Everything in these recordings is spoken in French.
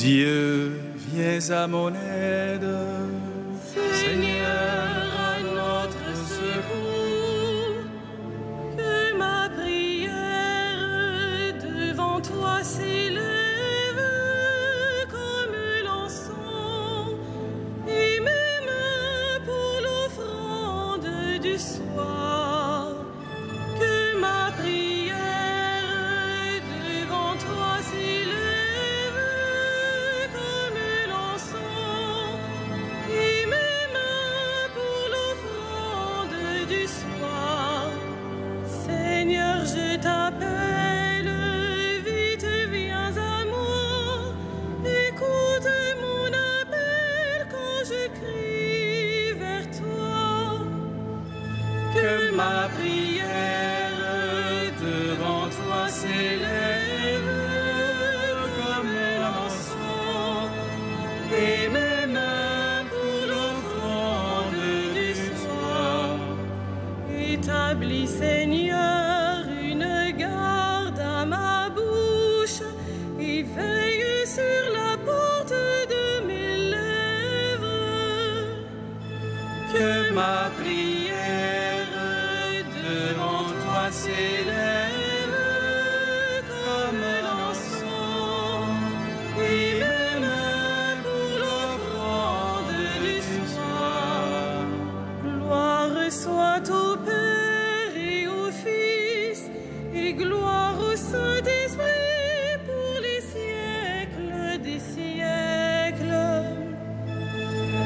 Dieu, viens à mon aide. Seigneur, à notre secours, que ma prière devant toi s'élève comme l'encens, et même pour l'offrande du soir, que ma prière devant toi s'élève comme l'encens, et même pour l'offrande du soir. Seigneur, je t'appelle, vite viens à moi, écoute mon appel quand je crie vers toi. Que ma prière devant toi s'élève comme l'encens, et même pour l'offrande du soir. Établis, Seigneur, une garde à ma bouche, et veille sur la porte de mes lèvres. Que ma prière devant toi s'élève comme l'encens, et même pour l'offrande du soir. Gloire soit au Père et au Fils, et gloire au Saint-Esprit pour les siècles des siècles.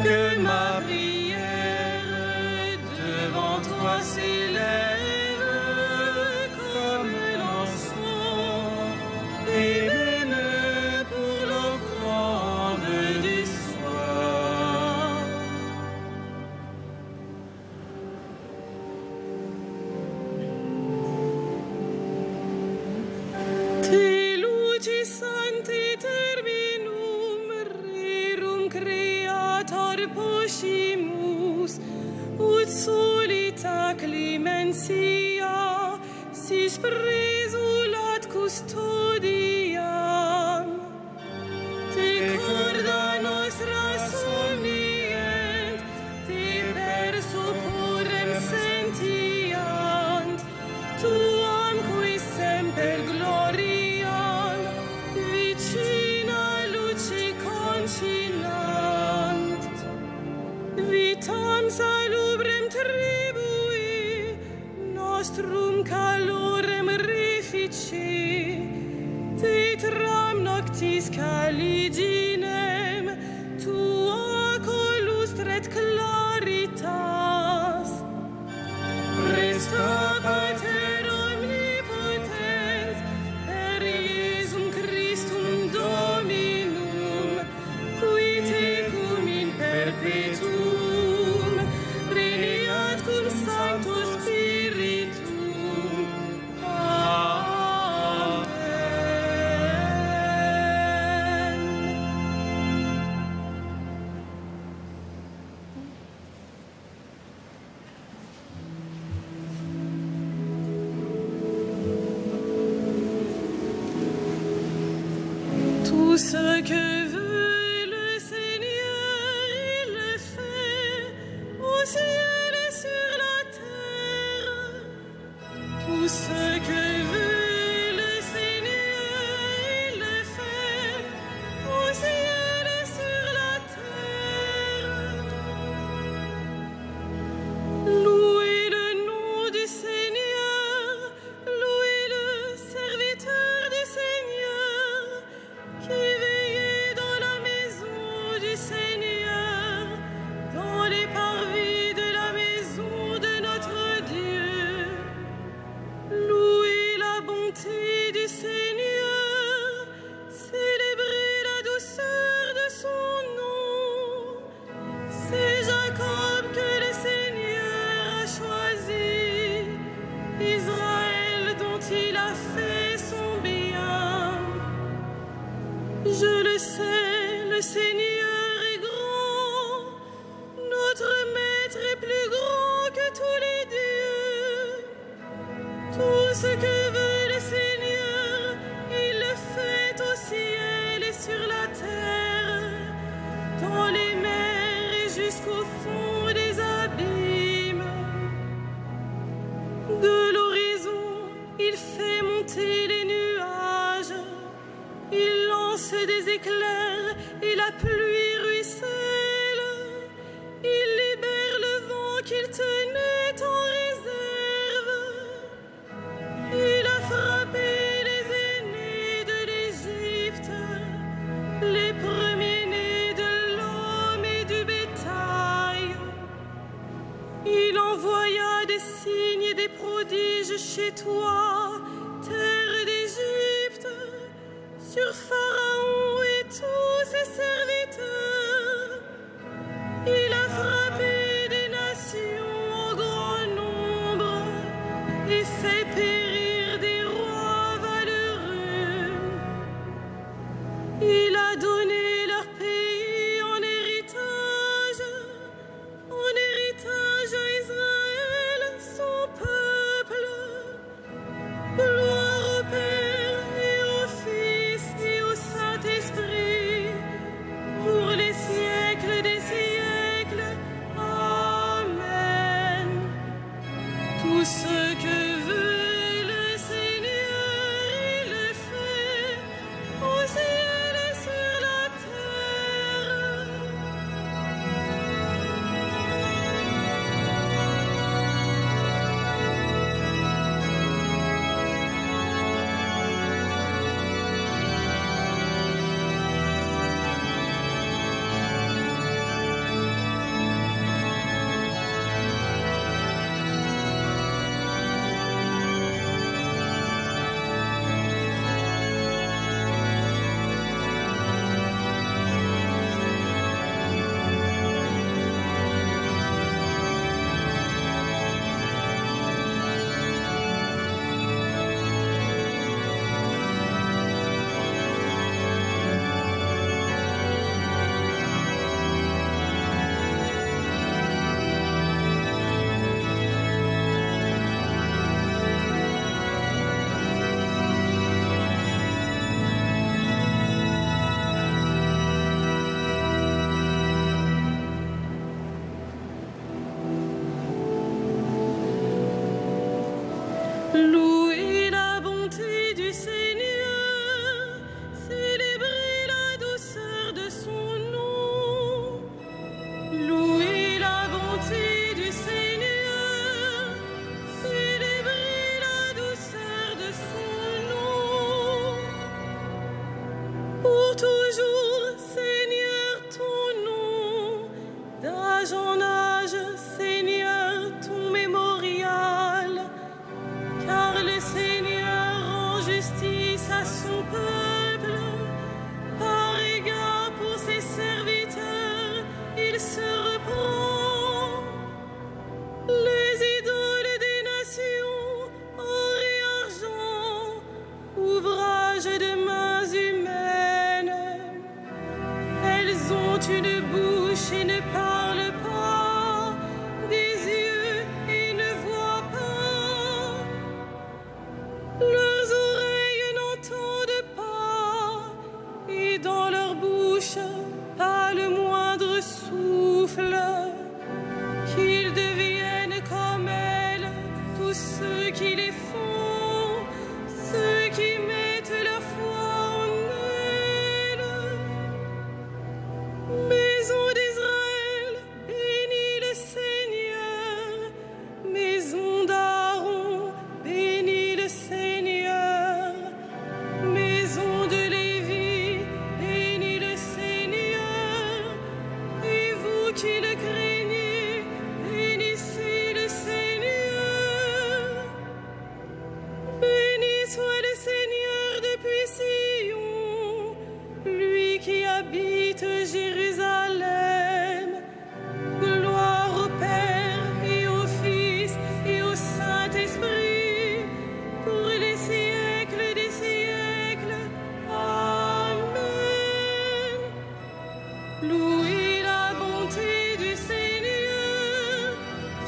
Que ma prière devant toi s'élève comme l'encens, et même pour l'offrande du soir. Te luci sancti terminum rerum creator poscimus, ut solita clementia sis presulat custodiam. Te corda nostra somnient, te perso purem sentiant, tuam qui semper gloriam, vicina luci concinant. Vitam salubrem tribui, nostrum calorem refici, tetram noctis caliginem, tua colustret claritas. Presta Pater omnipotens, per Iesum Christum Dominum, qui tecum in perpetuum regnat cum Sancto Spiritum. Amen. Tout ce que veut le Seigneur, il le fait, au ciel et sur la terre. Tout ce que veut le Seigneur, il le fait, au ciel et sur la terre. Louez le nom du Seigneur, louez le serviteur du Seigneur, qui veillait dans la maison du Seigneur, dans les parvis de la maison de notre Dieu. Louez la bonté du Seigneur, célébrez la douceur de son nom. C'est Jacob que le Seigneur a choisi, Israël dont il a fait son bien. Je le sais, le Seigneur est grand, notre Maître est plus grand que tous les dieux. Tout ce que veut le Seigneur, il le fait au ciel et sur la terre. lance des éclairs et la pluie ruisselle. Il libère le vent qu'il tenait en réserve. Il a frappé les aînés de l'Égypte, les premiers-nés de l'homme et du bétail. Il envoya des signes et des prodiges chez toi, terre d'Égypte, sur Pharaon et tous ses serviteurs. Il a frappé des nations en grand nombre et fait périr des rois valeureux. Il a donné leur pays en héritage à Israël, son peuple. Gloire au Père et au Fils et au Saint-Esprit, pour les siècles des siècles. Amen. Tout ce que veut le Seigneur, il le fait, au ciel et sur la terre. Louez la bonté du Seigneur, célébrez la douceur de son nom. Louez la bonté du Seigneur, célébrez la douceur de son nom. Pour toujours, Seigneur, ton nom, d'âge en âge, Seigneur, ton mémorial. Car le Seigneur rend justice à son peuple, par égard pour ses serviteurs, il se reprend. Les idoles des nations, or et argent, ouvrage de mains humaines, elles ont une bouche et ne parlent pas, des yeux et ne voient pas. Leurs oreilles n'entendent pas, et dans leur bouche pas le moindre souffle. Qu'ils deviennent comme elles, tous ceux qui les font, ceux qui mettent leur foi en elles. Maison d'Israël, bénis le Seigneur. Maison d'Aaron, bénis le Seigneur. Maison de Lévi, bénis le Seigneur. Et vous qui le craignez, bénissez le Seigneur. Béni soit le Seigneur depuis Sion, lui qui habite Jérusalem. Gloire au Père et au Fils et au Saint-Esprit, pour les siècles des siècles. Amen. Louez la bonté du Seigneur,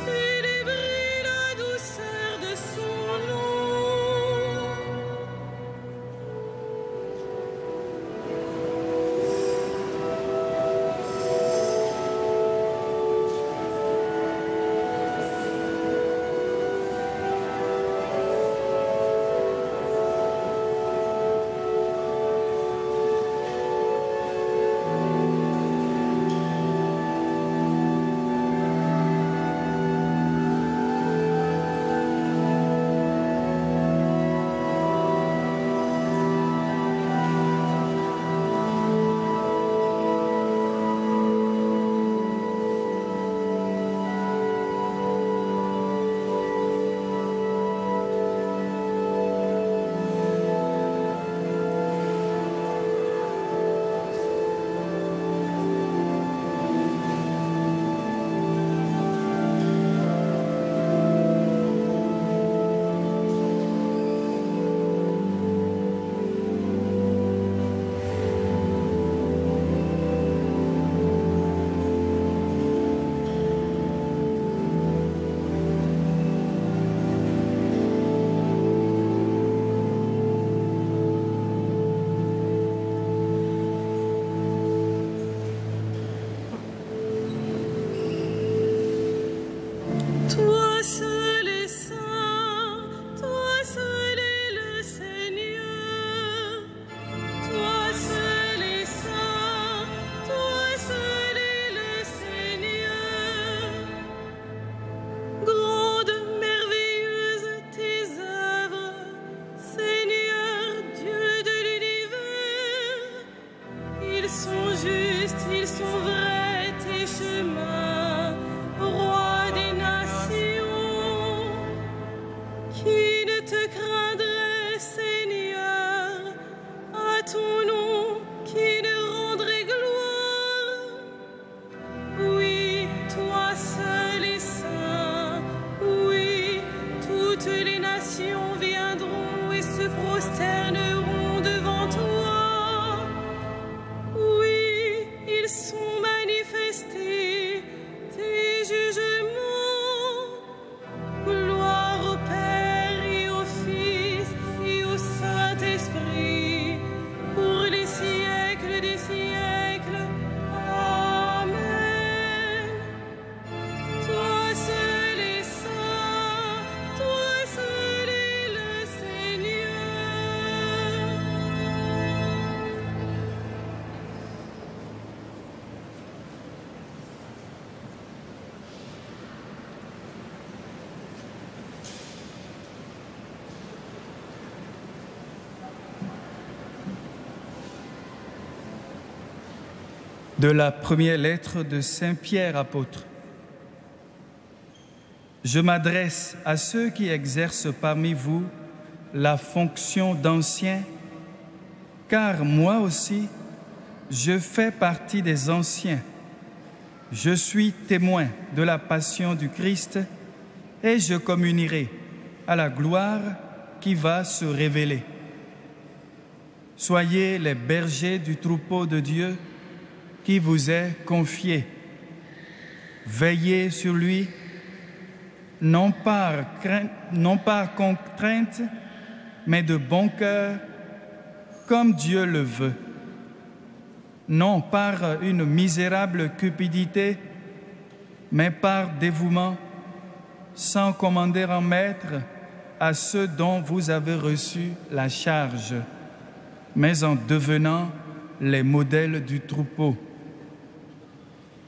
célébrez la douceur de son nom. sont justes, ils sont vrais tes chemins, roi des nations. Qui ne te craindrait, Seigneur, à ton nom, qui ne rendrait gloire? Oui, toi seul es saint, oui, toutes les nations viendront et se prosterneront devant toi. Oui, ils sont manifestés, tes jugements. Gloire au Père et au Fils et au Saint-Esprit, pour les siècles des siècles. Amen. Toi seul es saint, toi seul est le Seigneur. De la première lettre de Saint Pierre apôtre. Je m'adresse à ceux qui exercent parmi vous la fonction d'anciens, car moi aussi, je fais partie des anciens. Je suis témoin de la passion du Christ et je communierai à la gloire qui va se révéler. Soyez les bergers du troupeau de Dieu qui vous est confié. Veillez sur lui, non par contrainte, mais de bon cœur, comme Dieu le veut. Non par une misérable cupidité, mais par dévouement, sans commander en maître à ceux dont vous avez reçu la charge, mais en devenant les modèles du troupeau.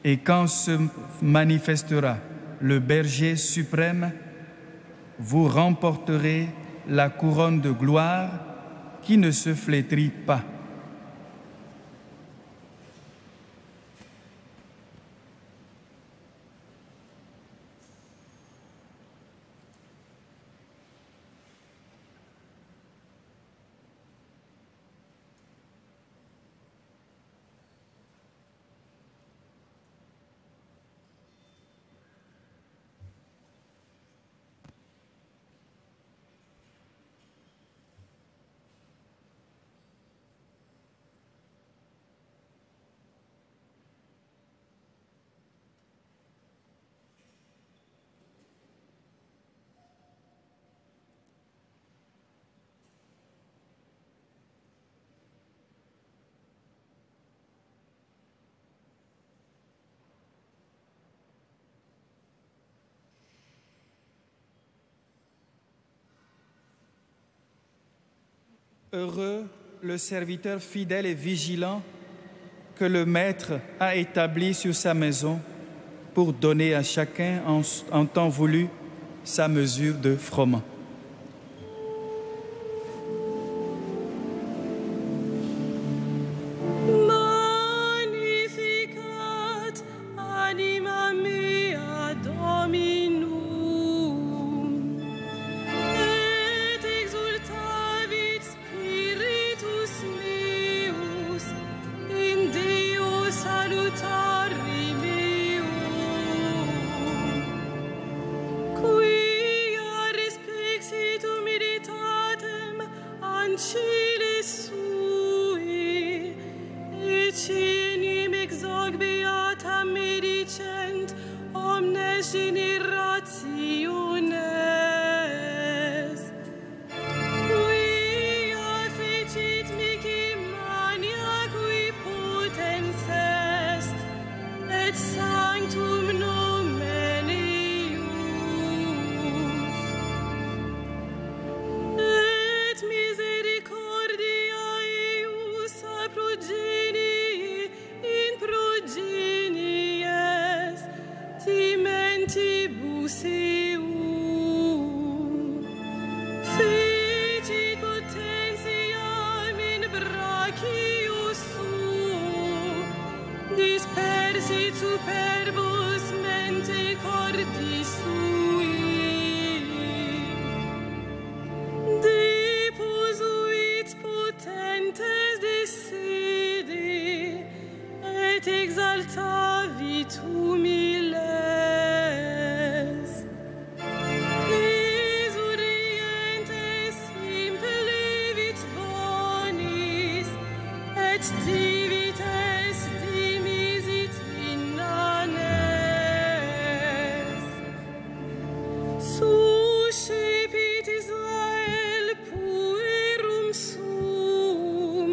Et quand se manifestera le berger suprême, vous remporterez la couronne de gloire qui ne se flétrit pas. Heureux le serviteur fidèle et vigilant que le Maître a établi sur sa maison pour donner à chacun en temps voulu sa mesure de froment. Magnificat anima mea Dominum, et exultavit spiritus meus in Deo salutari meum, quia respexit humilitatem ancilis sui, et cinim exoc beatam medicent omnes generationes, quia fecit mihi mania qui potens est, et sanctum nomen eius, et misericordia eius a progenii in progenies, timenti dispersit superbus mente cordis sui, deposuit potentes desidi, et exaltavit humiles. Exurientes implevit bonis, et divites dimisit innanes. Suscepit Israel puerum sum,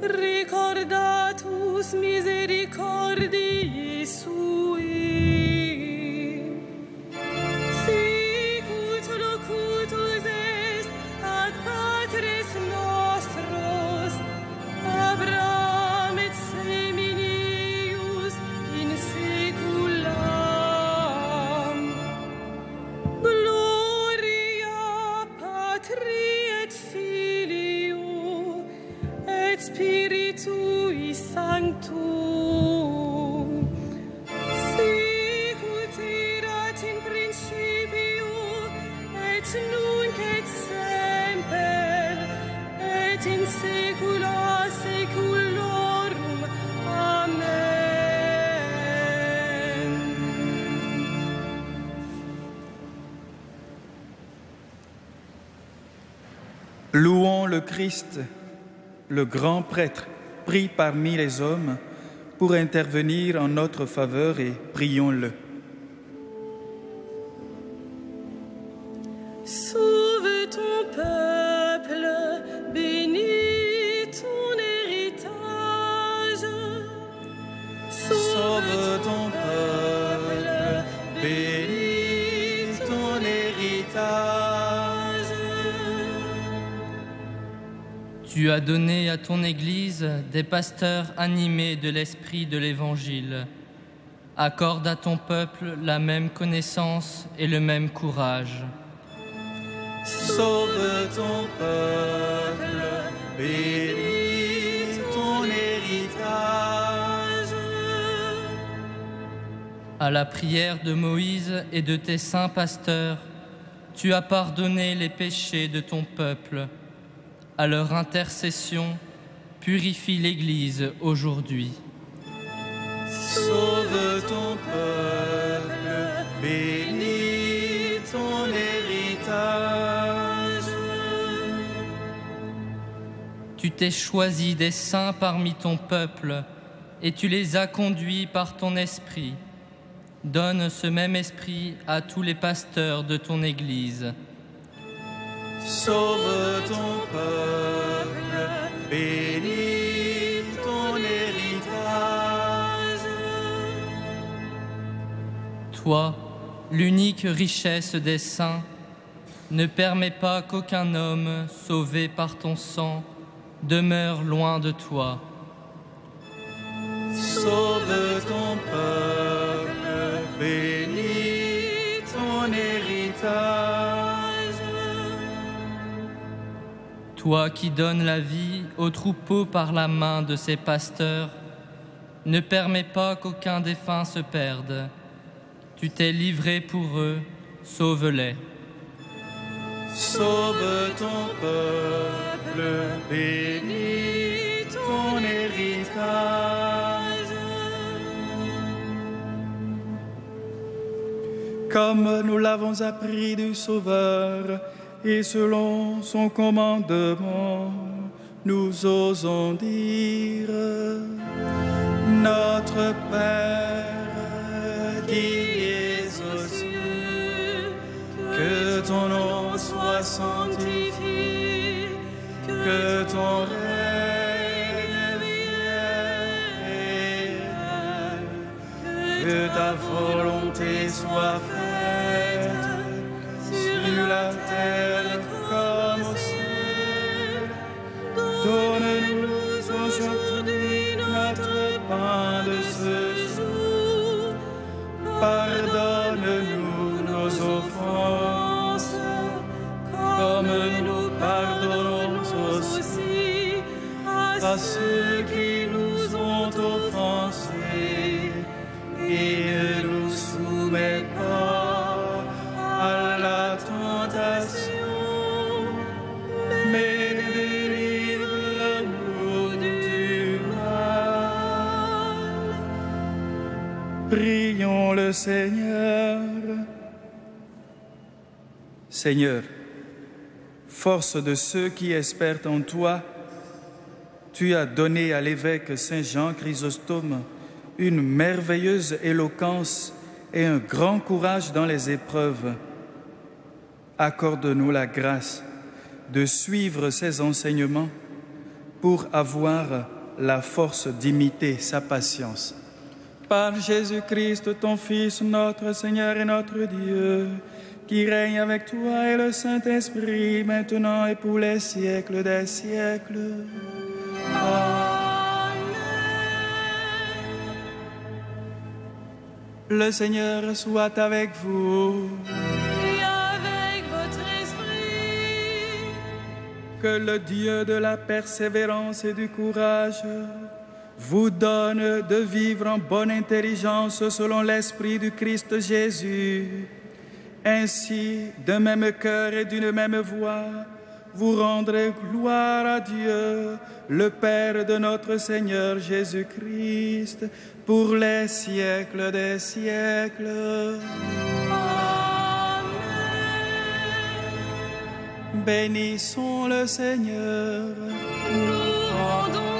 recordatus misericordiae sui. Sicut locutus est ad patres nostros, Abraham et seminius in saeculam. Gloria Patri et Filio et Spiritui Sanctum, sicut erat in principio et nunc et semper et in saecula saeculorum. Amen. Louons le Christ, le grand prêtre, pris parmi les hommes, pour intervenir en notre faveur et prions-le. Sauve ton peuple, bénis ton héritage. Sauve ton peuple, bénis ton héritage. Tu as donné à ton Église des pasteurs animés de l'esprit de l'Évangile. Accorde à ton peuple la même connaissance et le même courage. Sauve ton peuple, bénis ton héritage. À la prière de Moïse et de tes saints pasteurs, tu as pardonné les péchés de ton peuple. À leur intercession, purifie l'Église aujourd'hui. Sauve ton peuple, bénis ton héritage. Tu t'es choisi des saints parmi ton peuple et tu les as conduits par ton esprit. Donne ce même esprit à tous les pasteurs de ton Église. Sauve ton peuple, bénis ton héritage. Toi, l'unique richesse des saints, ne permets pas qu'aucun homme, sauvé par ton sang, demeure loin de toi. Sauve ton peuple, bénis ton héritage. Toi qui donnes la vie aux troupeaux par la main de ses pasteurs, ne permets pas qu'aucun défunt se perde. Tu t'es livré pour eux, sauve-les. Sauve ton peuple, bénis ton héritage. Comme nous l'avons appris du Sauveur, et selon son commandement, nous osons dire: Notre Père, qui es aux cieux, que ton nom soit sanctifié, que ton règne vienne, que ta volonté soit faite sur la terre comme au ciel. Donne-nous aujourd'hui notre pain de ce jour. Pardonne-nous nos offenses, comme nous pardonnons aussi à ceux qui nous ont offensés. Prions le Seigneur. Seigneur, force de ceux qui espèrent en toi, tu as donné à l'évêque Saint Jean Chrysostome une merveilleuse éloquence et un grand courage dans les épreuves. Accorde-nous la grâce de suivre ses enseignements pour avoir la force d'imiter sa patience. Par Jésus-Christ, ton Fils, notre Seigneur et notre Dieu, qui règne avec toi et le Saint-Esprit, maintenant et pour les siècles des siècles. Amen. Le Seigneur soit avec vous. Et avec votre esprit. Que le Dieu de la persévérance et du courage vous donne de vivre en bonne intelligence selon l'Esprit du Christ Jésus. Ainsi, d'un même cœur et d'une même voix, vous rendrez gloire à Dieu, le Père de notre Seigneur Jésus-Christ, pour les siècles des siècles. Amen. Bénissons le Seigneur. Nous rendons